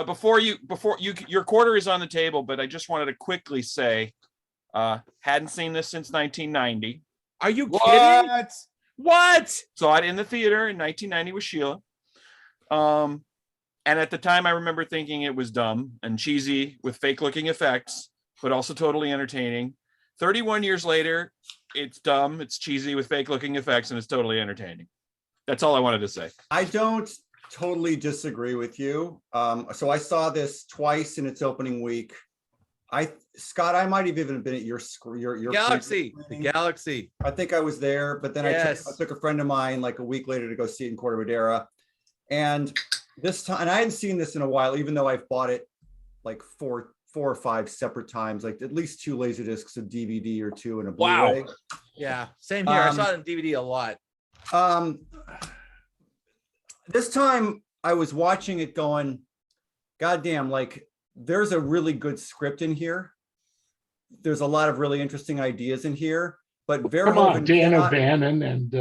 Before your quarter is on the table, but I just wanted to quickly say, hadn't seen this since 1990. Are you kidding? What? Saw it in the theater in 1990 with Sheila. And at the time, I remember thinking it was dumb and cheesy with fake-looking effects, but also totally entertaining. 31 years later, it's dumb, it's cheesy with fake-looking effects, and it's totally entertaining. That's all I wanted to say. I don't totally disagree with you. So I saw this twice in its opening week. Scott, I might have even been at your Galaxy. The Galaxy. I think I was there, but then I took a friend of mine like a week later to go see it in Corte Madera. And this time, and I hadn't seen this in a while, even though I've bought it like four or five separate times, like at least 2 Laserdiscs of DVD or 2 and a Blu-ray. Wow. Yeah, same here. I saw it on DVD a lot. This time I was watching it going, goddamn, like there's a really good script in here. There's a lot of really interesting ideas in here. But Verhoeven, Dan O'Bannon and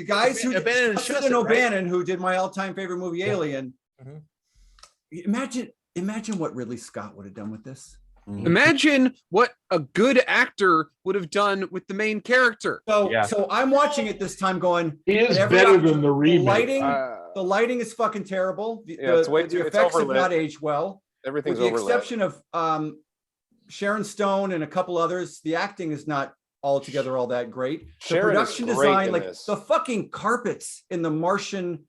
guys who Justin O'Bannon, who did my all-time favorite movie, Alien. Imagine what Ridley Scott would have done with this. Imagine what a good actor would have done with the main character. So I'm watching it this time going, it is better than the remake. The lighting is fucking terrible. The effects have not aged well. Everything's with the exception of Sharon Stone and a couple others, the acting is not altogether all that great. The production design, like the fucking carpets in the Martian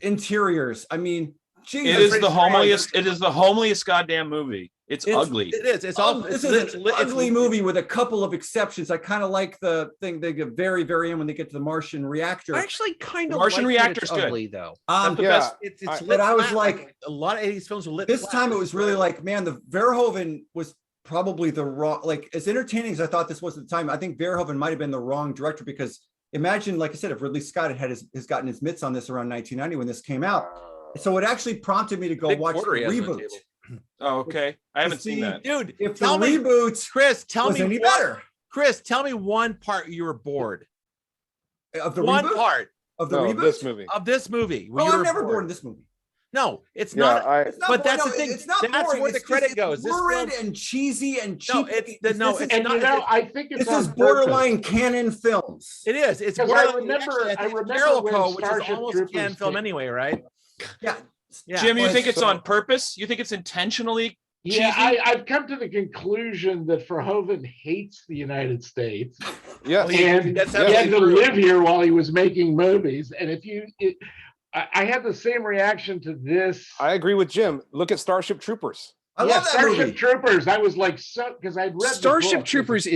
interiors. I mean, geez, it is the homeliest. It is the homeliest goddamn movie. It's ugly. It is. It's all. This is an ugly movie with a couple of exceptions. I kind of like the thing they get very end when they get to the Martian reactor. I actually kind of Martian like reactor's it's good. ugly though. It's lit. But I was like, a lot of 80s films were lit. This time it was really like, man, the Verhoeven was probably the wrong, like as entertaining as I thought this was at the time. I think Verhoeven might have been the wrong director, because imagine, like I said, if Ridley Scott has gotten his mitts on this around 1990 when this came out. So it actually prompted me to go watch the reboot. Oh, okay. I haven't seen that. Dude, if the reboot Chris, tell me any better. Chris, tell me one part you were bored. Of the one reboot? part of the reboot? Of this movie. Oh, I'm never bored in this movie. No, it's not. But that's the thing. It's not that's boring. where the credit goes. It's lurid and cheesy and cheap. No, it's not. I think it's this is borderline canon films. It is. It's borderline. I remember Jericho, which is almost a canon film anyway, right? Yeah. Jim, you think it's on purpose? You think it's intentionally cheesy? Yeah, I've come to the conclusion that Verhoeven hates the United States. Yes. And he had to live here while he was making movies. And I had the same reaction to this. I agree with Jim. Look at Starship Troopers. I love that Starship movie. Troopers. I was like, because I'd read Starship Troopers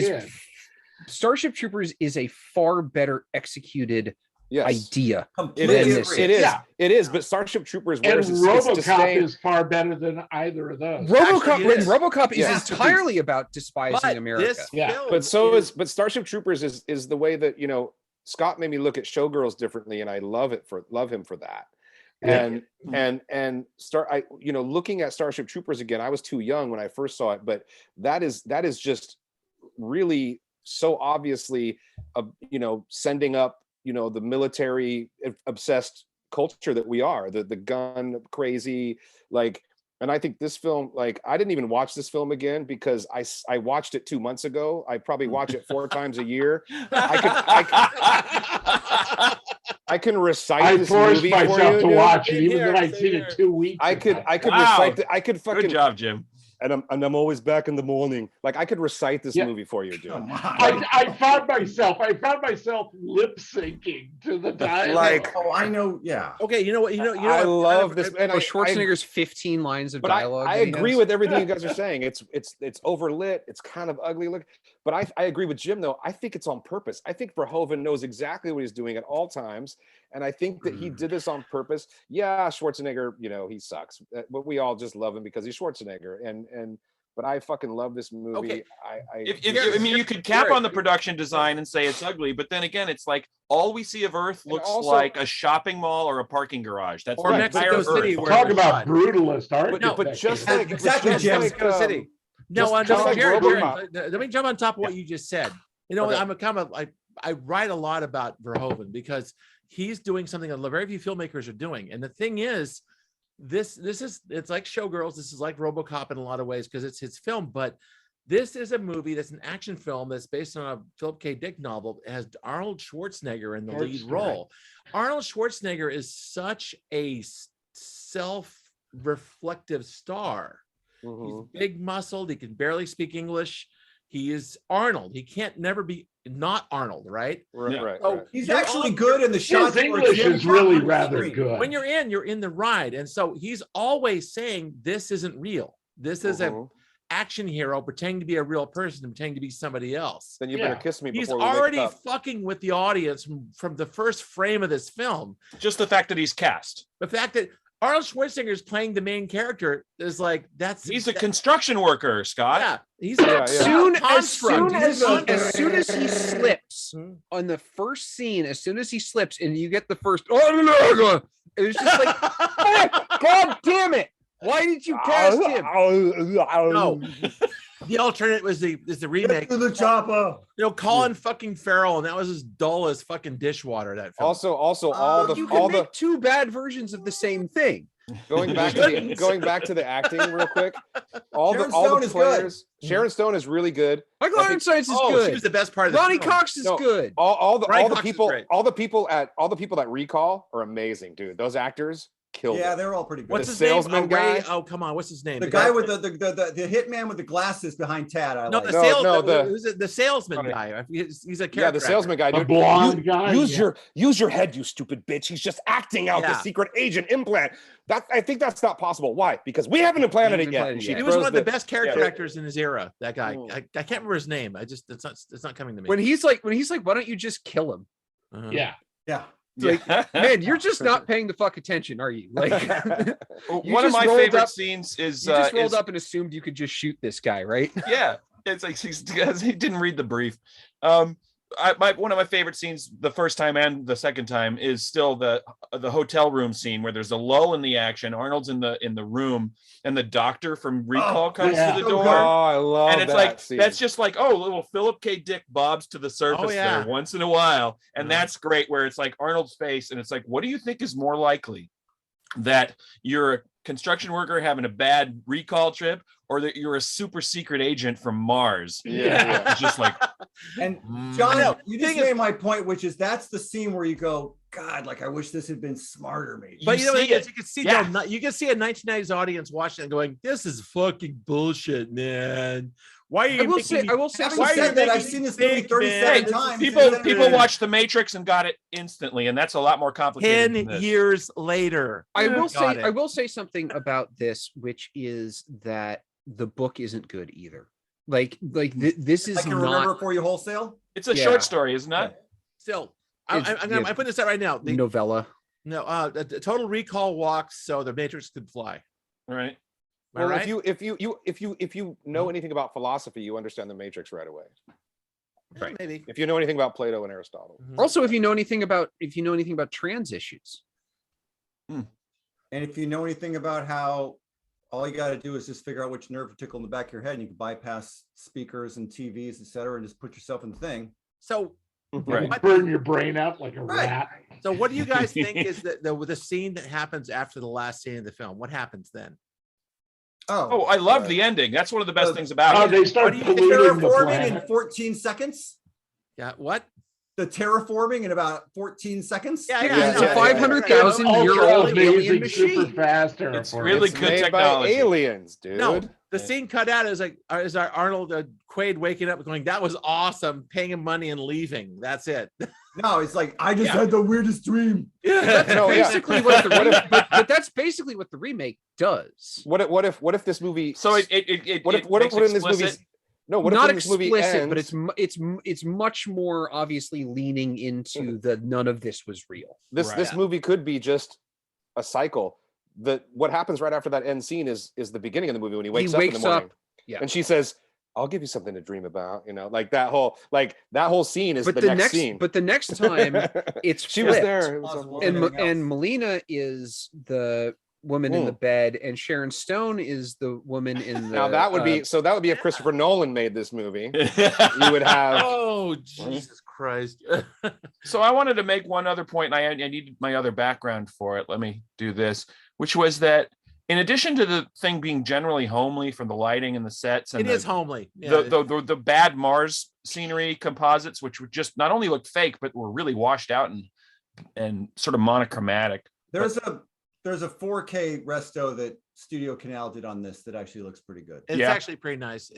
is a far better executed idea. Completely it is. But Starship Troopers, and RoboCop is far better than either of those. RoboCop is entirely about despising America. But Starship Troopers is the way that Scott made me look at Showgirls differently, and I love him for that. Looking at Starship Troopers again, I was too young when I first saw it, but that is just really so obviously sending up the military obsessed culture that we are, the gun crazy, and I think this film, I didn't even watch this film again because I watched it 2 months ago. I probably watch it 4 times a year. I can recite this movie for you. I forced myself to watch it, even though I'd seen it 2 weeks. I could recite it. I could fucking. Good job, Jim. And I'm always back in the morning. I could recite this movie for you, Jim. I found myself lip syncing to the dialogue. I know. Yeah. Okay. You know what? I love this. And Schwarzenegger's 15 lines of dialogue. I agree with everything you guys are saying. It's overlit. It's kind of ugly look. But I agree with Jim though. I think it's on purpose. I think Verhoeven knows exactly what he's doing at all times. And I think that he did this on purpose. Yeah, Schwarzenegger, he sucks, but we all just love him because he's Schwarzenegger. But I fucking love this movie. Okay. You could cap on the production design and say it's ugly, but then again, it's like all we see of Earth looks like a shopping mall or a parking garage. That's or Mexico City. Talk about brutalist art. But just like Mexico City. No, let me jump on top of what you just said. I write a lot about Verhoeven because he's doing something that very few filmmakers are doing. And the thing is, it's like Showgirls. This is like RoboCop in a lot of ways because it's his film, but this is a movie that's an action film that's based on a Philip K. Dick novel. It has Arnold Schwarzenegger in the lead role. Arnold Schwarzenegger is such a self-reflective star. He's big muscled. He can barely speak English. He is Arnold. He can't never be not Arnold, right? Right. So He's actually good in the His shots. where English Jim is really Carrey's rather screen. good. when you're in the ride, and so he's always saying this isn't real. This is a action hero pretending to be a real person and pretending to be somebody else. Then you better kiss me He's before we wake already up. fucking with the audience from the first frame of this film. Just the fact that he's cast. The fact that Arnold Schwarzenegger is playing the main character is like He's a construction worker, Scott. Yeah, he's Yeah, yeah. As soon as he slips on the first scene, as soon as he slips and you get the first, it was just like, God damn it! Why did you cast him? No. The alternate was the remake. To the chopper. Colin fucking Farrell, and that was as dull as fucking dishwater. That film. Also, You can make two bad versions of the same thing. going back to the acting real quick. All Sharon the Stone is players. Sharon Stone is really good. Michael Ironsides is She good. was the best part of the Ronnie film. Cox is good. All the Cox is people great. all the people at Recall are amazing, dude. Those actors killed Yeah, it. they're all pretty good. What's The his name? salesman Ray- guy? Oh, come on. What's his name? the guy with the hitman with the glasses behind Tad? No, the salesman Sorry. guy. He's a character. Yeah, the salesman guy, The dude. blonde guy. Use your head, you stupid bitch. He's just acting out the Yeah. secret agent implant. I think that's not possible. Why? Because we haven't implanted it yet. And she He was throws one of the best character yeah. actors in his era. That guy. Mm. I can't remember his name. It's not coming to me. When he's like, why don't you just kill him? Uh-huh. Yeah. Yeah. Like, man, you're just not paying the fuck attention, are you? Like, you One of just my rolled favorite up- scenes is you just rolled is- up and assumed you could just shoot this guy, right? yeah, it's like he didn't read the brief. One of my favorite scenes, the first time and the second time, is still the hotel room scene where there's a lull in the action. Arnold's in the room, and the doctor from Recall comes yeah. to the So door. good. Oh, I love And it's that like scene. that's just like little Philip K. Dick bobs to the surface yeah. there once in a while, and Yeah. that's great. Where it's like Arnold's face, and it's like, what do you think is more likely, that you're a construction worker having a bad recall trip, or that you're a super secret agent from Mars? Yeah. It's just like, And I John, know. you just Thing is- made my point, which is that's the scene where you go, God, like I wish this had been smarter, maybe. But You see you it. can see Yeah. you can see a 1990s audience watching and going, "This is fucking bullshit, man. Why are you?" I will say Having why are you said that, I've making seen this me movie think, 37 man? times. people watched The Matrix and got it instantly, and that's a lot more complicated. 10 than this. years later. I will Got say it. I will say something about this, which is that the book isn't good either. This is I can not. remember for you wholesale. It's a Yeah. short story, isn't it? Still, It's- I'm putting this out right now. The novella. Total Recall walks so the Matrix could fly. All right. Am I Well, right? if you know anything about philosophy, you understand the Matrix right away. Yeah, maybe. If you know anything about Plato and Aristotle. Mhm. Also, if you know anything about trans issues, And if you know anything about how all you got to do is just figure out which nerve to tickle in the back of your head, and you can bypass speakers and TVs, et cetera, and just put yourself in the thing. So, Right. what, Burn your brain out like a Right. rat. so what do you guys think is the scene that happens after the last scene of the film? What happens then? Oh, I love the ending. That's one of the best things about Oh, it. they start What do you- polluting the Terraforming in planet. 14 seconds. Yeah. What? The terraforming in about 14 seconds. Yeah, yeah, it's a yeah, 500,000-year-old Ultra alien amazing, machine. super fast It's terraforming. really It's good made technology. by aliens, dude. No, the scene cut out is like our Arnold Quaid waking up going, "That was awesome," paying him money and leaving. That's it. No, it's like I just Yeah. had the weirdest dream. That's No, yeah. basically what the remake, but that's basically what the remake does. What if this movie? So what if in this movie? No, what Not if in this movie explicit, but ends- it's much more obviously leaning into the none of this was real. this Right. this movie could be just a cycle. What happens right after that end scene is the beginning of the movie when he wakes up in the morning. yeah. And she says, "I'll give you something to dream about." You know, like that whole scene is But the next scene. but the next time it's she was flipped. there. It was Possible. a- and Melina is the woman in the bed, and Sharon Stone is the woman in the. now that would be if Christopher Nolan made this movie. You would have Oh, Jesus Christ. So I wanted to make one other point, and I needed my other background for it. Let me do this, which was that in addition to the thing being generally homely from the lighting and the sets, and It is homely. the bad Mars scenery composites, which would just not only look fake but were really washed out and sort of monochromatic. There's a 4K resto that Studio Canal did on this that actually looks pretty good. It's Yeah. actually pretty nice.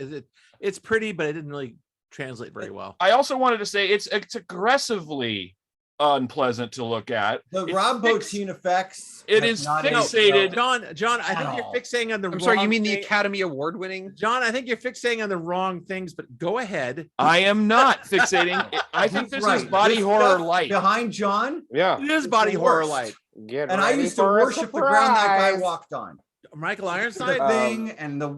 It's pretty, but it didn't really translate very well. I also wanted to say it's aggressively unpleasant to look at. The It's Rob fix- Bottin effects. It have is not aged fixated. well. John, I think you're Ow. fixating on the I'm sorry, you wrong mean the thing. Academy Award winning? John, I think you're fixating on the wrong things, but go ahead. I am not fixating. I think He's this right. is body This horror stuff light. behind John, Yeah. It is It's body the horror worst. light. Get and I ready used to for a worship the ground that guy surprise. walked on. Michael The Ironside, thing and the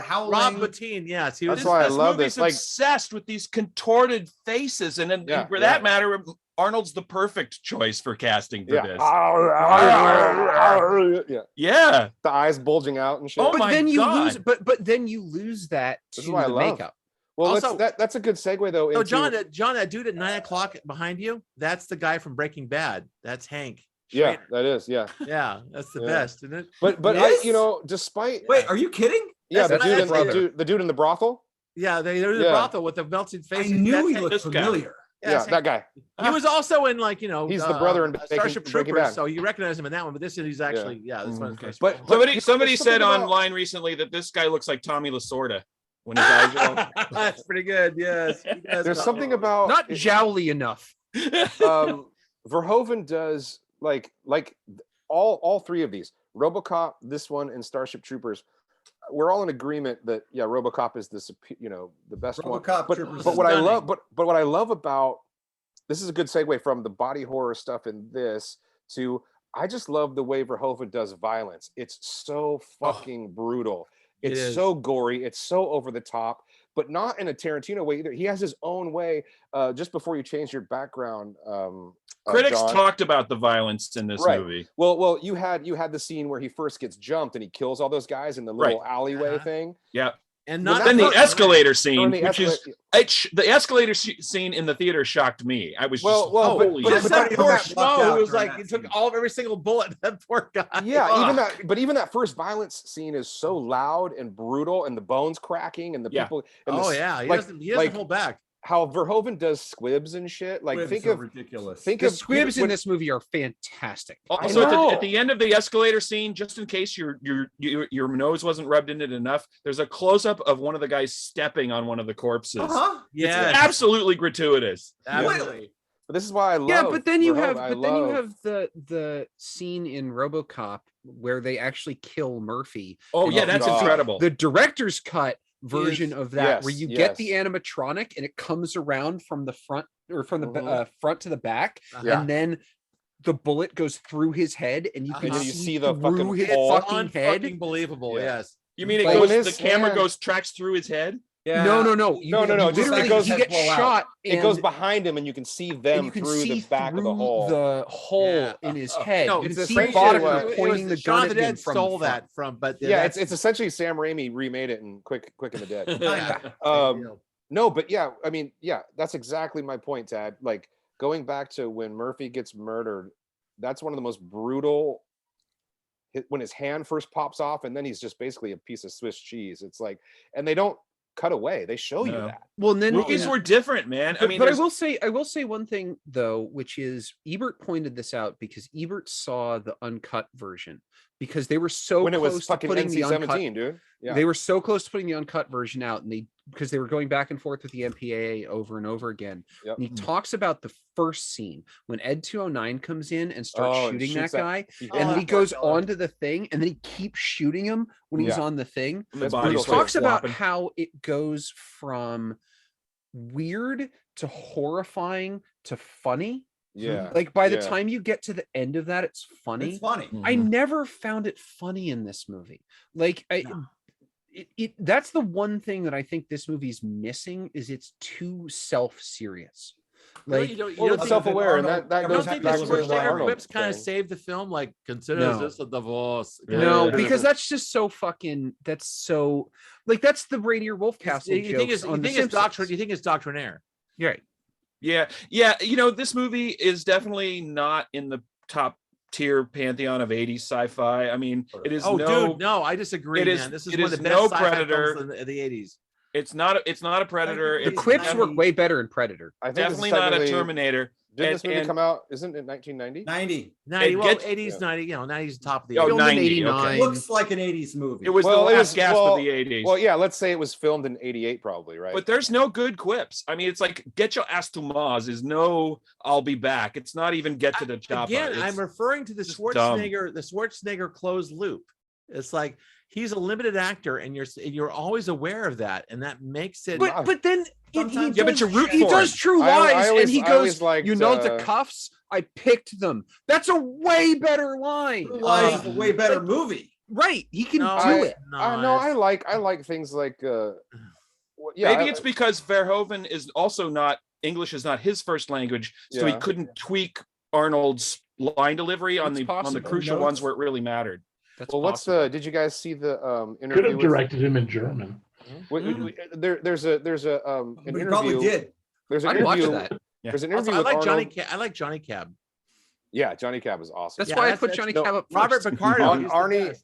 howling. Rob Bottin, yes, he was. That's why I This love movie's this. Like, obsessed with these contorted faces, and Yeah, for yeah. that matter, Arnold's the perfect choice for casting for yeah. this. Yeah. Yeah. The eyes bulging out and shit. Oh But my then you God. lose, but then you lose that This to is what I the love. makeup. Well, Also- that's a good segue though. No, Into, John, that dude at 9 o'clock behind you, that's the guy from Breaking Bad. That's Hank. yeah, Schrader. that is, yeah. Yeah, that's the Yeah. best, isn't it? But Yes? despite Wait, are you kidding? yeah, That's the dude in the brothel. Yeah, they're in the Yeah. brothel with the melted I face. knew That's he Hank. looked This guy. familiar. Yeah, Yeah, that's that guy. He was also in He's the brother in Starship Breaking Troopers, Bad. so you recognize him in that one. But this is actually this one's Okay. But Somebody there's said something about- online recently that this guy looks like Tommy Lasorda when his eyes are all. That's pretty good. Yes, he does There's look something like- about Not jowly enough. Verhoeven does like all three of these, RoboCop, this one, and Starship Troopers. We're all in agreement that RoboCop is the best one. RoboCop But Troopers but is what I stunning. love but what I love about this is a good segue from the body horror stuff in this to I just love the way Verhoeven does violence. It's so fucking brutal. It It's is. so gory. It's so over the top, but not in a Tarantino way either. He has his own way. Just before you change your background, Critics John. talked about the violence in this Right. movie. Well, you had the scene where he first gets jumped and he kills all those guys in the little alleyway Uh-huh. thing. Yeah. and Well, not Then the not- escalator Or scene, in the which is the escalator scene in the theater shocked me. I was just Well, but- holy. but- Just but that that- poor that schmo lucked out who was during like, that he took scene. every single bullet. That poor guy. Yeah, Ugh. even that first violence scene is so loud and brutal, and the bones cracking, and the Yeah. people. And Oh the, yeah, he like- doesn't like- hold back. how Verhoeven does squibs and shit. Like Squibs think are of ridiculous. think The of squibs in when- this movie are fantastic. Also, know. at the end of the escalator scene, just in case your nose wasn't rubbed in it enough, there's a close up of one of the guys stepping on one of the corpses. Uh-huh. Yeah, It's absolutely gratuitous. absolutely. But this is why I love. Yeah, but then you have Verhoeven. the scene in RoboCop where they actually kill Murphy. Oh And yeah, you that's see incredible. The director's cut version of that where yes, you get the yes. animatronic and it comes around from the front or from the Mhm. front to the back, Yeah. and then the bullet goes through his head and you can And then you see, see the through fucking his hole. fucking head. Fucking believable. Yeah. Yes. You mean it Like, goes? when The his camera hand- tracks through his head. Yeah. No. No, just- it literally, goes he head gets blow out. shot. It goes and- behind him, and you can see and them you can through see the back of the through hole. the hole Yeah. in his head. No, you it's can see essentially Boddicker what- It pointing the Shaun gun of at the him Dead from stole the front. that from, but Yeah, that's- it's essentially Sam Raimi remade it in Quick and the Dead. Yeah. No, but yeah, I mean, yeah, that's exactly my point, Tad. Like going back to when Murphy gets murdered, that's one of the most brutal. When his hand first pops off, and then he's just basically a piece of Swiss cheese. It's like, and they don't cut away; they show you No. that. Well, and then Movies were different, man. I mean, but I there's- will say one thing though, which is Ebert pointed this out because Ebert saw the uncut version because they were so When it close was to fucking putting the uncut. NC-17, dude. Yeah. They were so close to putting the uncut version out, and because they were going back and forth with the MPAA over and over again. Yep. And he talks about the first scene when Ed 209 comes in and starts Oh, and shooting that shoots that- guy, He- Oh, and then he that poor goes fella. onto the thing, and then he keeps shooting him when he's Yeah. on the thing. the That's body He brutal. starts talks about flopping. how it goes from weird to horrifying to funny. Yeah. Like by the Yeah. time you get to the end of that, it's funny. It's funny. I Mhm. never found it funny in this movie. Like No. that's the one thing that I think this movie's missing is it's too self-serious. Really? Like You don't Well, think it's self-aware, and that Arnold- you goes don't Arnold think back the has to to what Schwarzenegger Arnold quips kind of saying. saved the film? Like, consider No. this a divorce. no, Yeah. because that's just so fucking that's so like that's the Rainier Wolfcastle You think jokes it's on The you think it's doctrine? Simpsons. You think it's doctrinaire? You're right. Yeah. You know, this movie is definitely not in the top tier pantheon of 80s sci-fi. I mean, it is Oh, no, dude, no, I disagree, it is- man. This is it one of is the best no sci-fi Predator. films in the 80s. it's not a Predator. The The It's quips def- work way better in Predator. I think this is definitely not a technically- Terminator. Didn't And- this movie and- come out? Isn't it 1990? 90. 90, It well, gets- 80s, yeah. 90, 90s top of the Oh, 80s. Filmed in 90, 89. okay. Looks like an 80s movie. It was Well, the it last was- gasp well- of the 80s. Well, yeah, let's say it was filmed in 88 probably, right? But there's no good quips. I mean, it's like get your ass to Mars is no I'll be back. It's not even get to the chopper. Again, It's- I'm referring to the just Schwarzenegger closed loop. It's like he's a limited actor, and you're always aware of that, and that makes it. But then he Sometimes- Yeah, but you root he for does him. True I Lies, always- and he I goes, always liked, "You know the cuffs? I picked them." That's a way better line. True Lies is a way better movie. Right? He can No, do it. no, No, I it's- like things like yeah. Maybe it's because Verhoeven is also not English is not his first language, so he Yeah. couldn't tweak Arnold's line delivery on It's the possible. crucial No, ones it's- where it really mattered. That's Well, what's possible. the? Did you guys see the Could interview? have directed him in German. There's an We probably interview. did. There's an I'd watch interview. that. There's an Also, interview I with like Arnold. I like Johnny Cab. Yeah, Johnny Cab is awesome. That's Yeah, why I that's- put that's- Johnny no, Cab up Robert first. Picardo. Ar- he's the Arnie- best.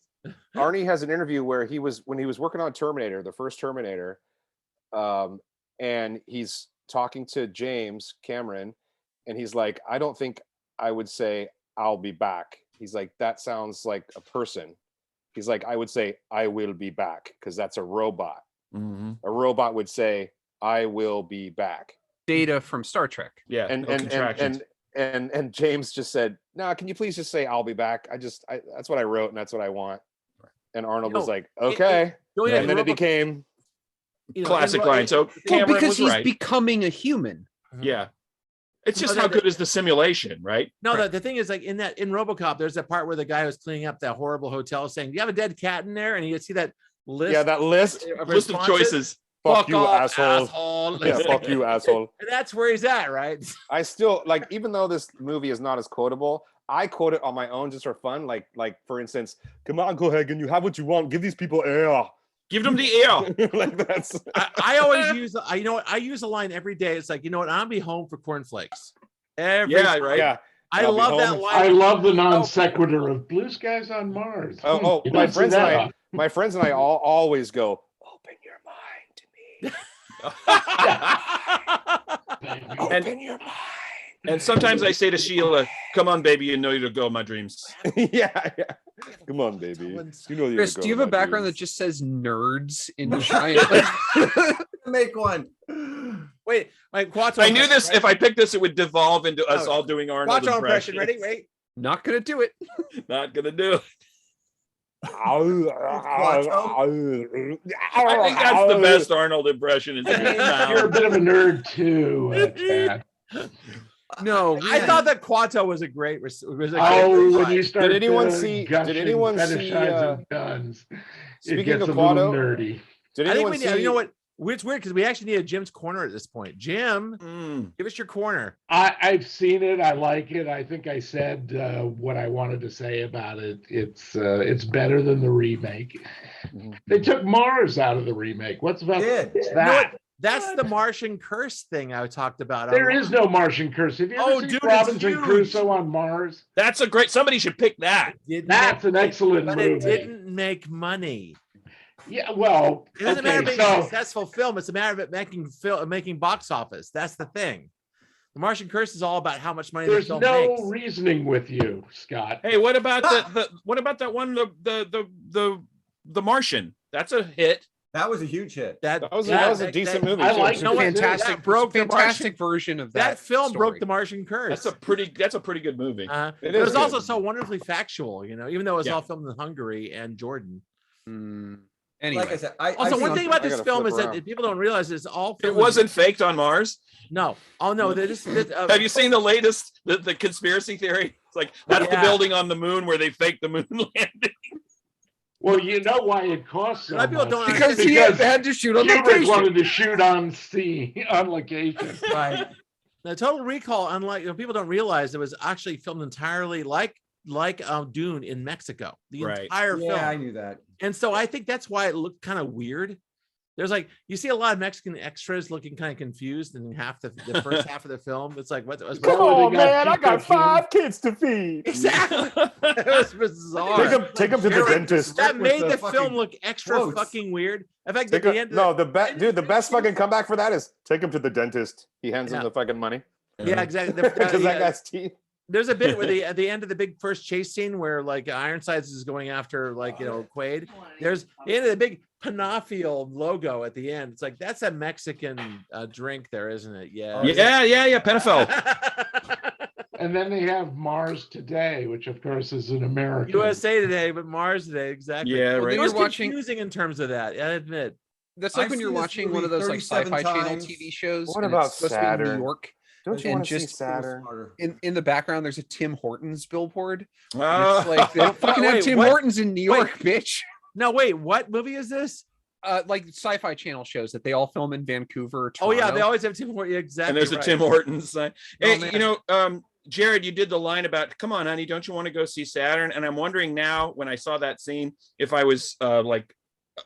Arnie has an interview where when he was working on Terminator, the first Terminator, and he's talking to James Cameron, and he's like, "I don't think I would say I'll be back." He's like, "That sounds like a person." He's like, "I would say I will be back because that's a robot. Mm-hmm. A robot would say I will be back." Data from Star Trek. Yeah, And no contractions. and James just said, "No, can you please just say I'll be back? That's what I wrote and that's what I want." And Arnold was No, like, "Okay." Oh, yeah, And then it became you know, Classic in- line. So Well, Cameron because was he's right. becoming a human. Yeah. It's just No, how that- good is the simulation, right? No, Right. the thing is, like in RoboCop, there's that part where the guy was cleaning up that horrible hotel, saying, "Do you have a dead cat in there?" And you see that list. yeah, that list. List of responses. choices. Fuck you, off, asshole. Yeah, fuck you, asshole. And that's where he's at, right? I still like, even though this movie is not as quotable, I quote it on my own just for fun. Like for instance, "Come on, go ahead, and you have what you want. Give these people air." Give them the air. Like that's. I always use, you know what? I use a line every day. It's like, you know what? I'll be home for cornflakes. Every Yeah, time. right. Yeah. I I'll be love that home. line. I love the non sequitur of blue skies on Mars. Oh, You my don't see friends that and my friends and I always go, "Open your mind to me. often. Open your mind." And sometimes I say to Sheila, "Come on, baby, you know you're to go my dreams." Yeah. Come on, baby. You know you're Chris, to do go you have to a my background that dreams. just says nerds in giant? Make one. Wait, my Quattro. I knew this. If I picked this, it would devolve into us Oh, all doing Arnold Quattro impression, ready? impressions. Wait. Not gonna do it. Not gonna do it. Quattro? I think that's the best Arnold impression. Is You're a bit of a nerd too, Chad. No, I thought that Quattro was a great. Oh, when you start. anyone to see- gush did and anyone see, fetishize guns? It Speaking gets of a little Quado, nerdy. did I think anyone we see? need. You know what? It's weird because we actually need a Jim's corner at this point. Jim, Mm. give us your corner. I've seen it. I like it. I think I said what I wanted to say about it. It's better than the remake. Mhm. They took Mars out of the remake. What's about Did. what's You know that? what? That's the Martian curse thing I talked about. There is no Martian curse. Have you ever Oh, seen dude, it's Robinson huge. Crusoe on Mars? That's a great. Somebody should pick that. That's an excellent but movie. it didn't make money. Yeah, well, It doesn't matter okay, being a so successful film. It's a matter of it making box office. That's the thing. The Martian Curse is all about how much money the there's film no makes. reasoning with you, Scott. Hey, what about what about that one? The Martian. That's a hit. That was a huge hit. That was a decent movie. I too. like It's it. a No, fantastic, that broke the fantastic version of That film broke story. the Martian Curse. That's a pretty good movie. It It is was good. also so wonderfully factual, even though it was Yeah. all filmed in Hungary and Jordan. Anyway, Like I said, Also, I've one seen- thing about I this gotta film flip is that around. people don't realize it's all It filmed. wasn't faked on Mars. No. Oh no. Have you seen the latest the conspiracy theory? It's like that's the Yeah. building on the moon where they faked the moon landing. Well, you know why it costs so A lot of people much? don't because he had to shoot on Kubrick location. wanted to shoot on scene, on location. Right. The Total Recall, unlike people don't realize, it was actually filmed entirely like Dune in Mexico. The Right. entire film. Yeah, I knew that. And so I think that's why it looked kind of weird. There's like you see a lot of Mexican extras looking kind of confused in the first half of the film. It's like what's Come Come on, on, man! I got prescriptions. 5 kids to feed. exactly. It was bizarre. Take him to the Jared dentist. Smith That with made the film fucking look extra quotes. fucking weird. In fact, Take at the him, end, no, the best dude. The best fucking comeback for that is take him to the dentist. He hands him Yeah. the fucking money yeah, exactly. because Yeah, that guy's teeth. there's a bit where at the end of the big first chase scene where like Ironsides is going after like Quaid. There's the end of the big Panafiel logo at the end. It's like that's a Mexican drink there, isn't it? Yeah. Yeah. Penafel. And then they have Mars Today, which of course is an American. USA Today, but Mars Today, exactly. Yeah, Well, right. It then was you're watching. confusing in terms of that. I admit. That's like I've when you're seen this watching one of movie those like 37 sci-fi channel times. TV shows. What and about it's supposed to be in New Saturn? York? Don't you And want to see just- Saturn? In the background, there's a Tim Hortons billboard. And Oh. it's like they don't fucking have Wait, Tim what? Hortons in New York, bitch. No, wait, what movie is this? Like sci-fi channel shows that they all film in Vancouver. Or Oh yeah, Toronto. they always have Tim Hortons. Exactly. And there's a right. Tim Hortons sign. Oh, Hey, man. you know, Jared, you did the line about, come on, honey, don't you want to go see Saturn? And I'm wondering now, when I saw that scene, if I was that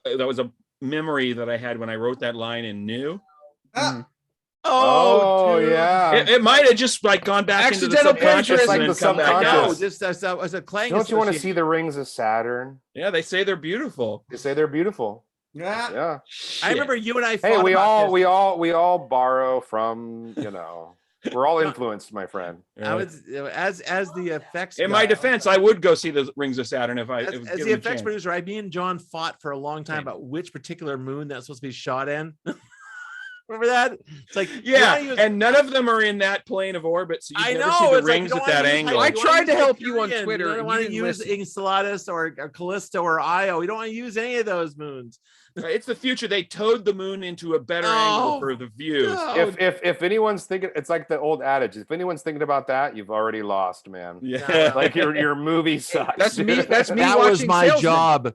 was a memory that I had when I wrote that line and knew. Ah, Oh, dude. yeah. It might have just like gone back into the Accidental subconscious plagiarism. and then Like the come back I know. out. subconscious. Just as a clang. Don't you want to see association. the rings of Saturn? Yeah, they say they're beautiful. They say they're beautiful. yeah. Yeah. I remember you and I. Hey, fought we about this. all borrow from, you know, we're all influenced, my friend. I was as the effects. In my guy- defense, I would go see the Rings of Saturn if I as, if as given the a effects chance. producer, me and John fought for a long time Same. about which particular moon that's supposed to be shot in. Remember that? It's like Yeah, you wanna use- and none of them are in that plane of orbit, so you I never know see the it's like, rings you at don't that wanna use angle. I you wanna tried use to help you on Hyperion, Twitter, You and don't you want to didn't use listen. Enceladus or Callisto or Io. You don't want to use any of those moons. It's the future. They towed the moon into a better Oh, angle for the views. no. If anyone's thinking, it's like the old adage. If anyone's thinking about that, you've already lost, man. Yeah. Like your movie sucks. That's me. dude. That's me. That was watching my Salesman. job.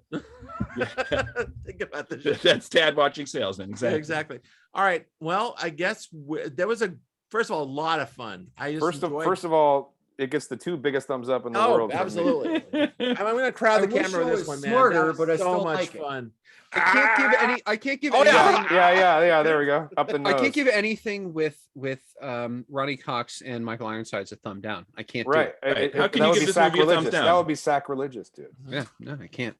Think about the shit. That's Tad watching salesman. Yeah, Exactly. exactly. All right. Well, I guess there was first of all, a lot of fun. I just enjoyed- First of all, it gets the 2 biggest thumbs up in the Oh, world. from me. absolutely. I'm going to crowd I the wish camera I with this was one, man. smarter, That was but I so still much like it. fun. I can't give any. I can't give. Oh, anything, Yeah. There we go. Up the nose. I can't give anything with Ronnie Cox and Michael Ironsides a thumb down. I can't. Right. Right. It- How can that you would give be this movie a thumbs sacrilegious. down? That would be sacrilegious, dude. Do it. Yeah. No, I can't.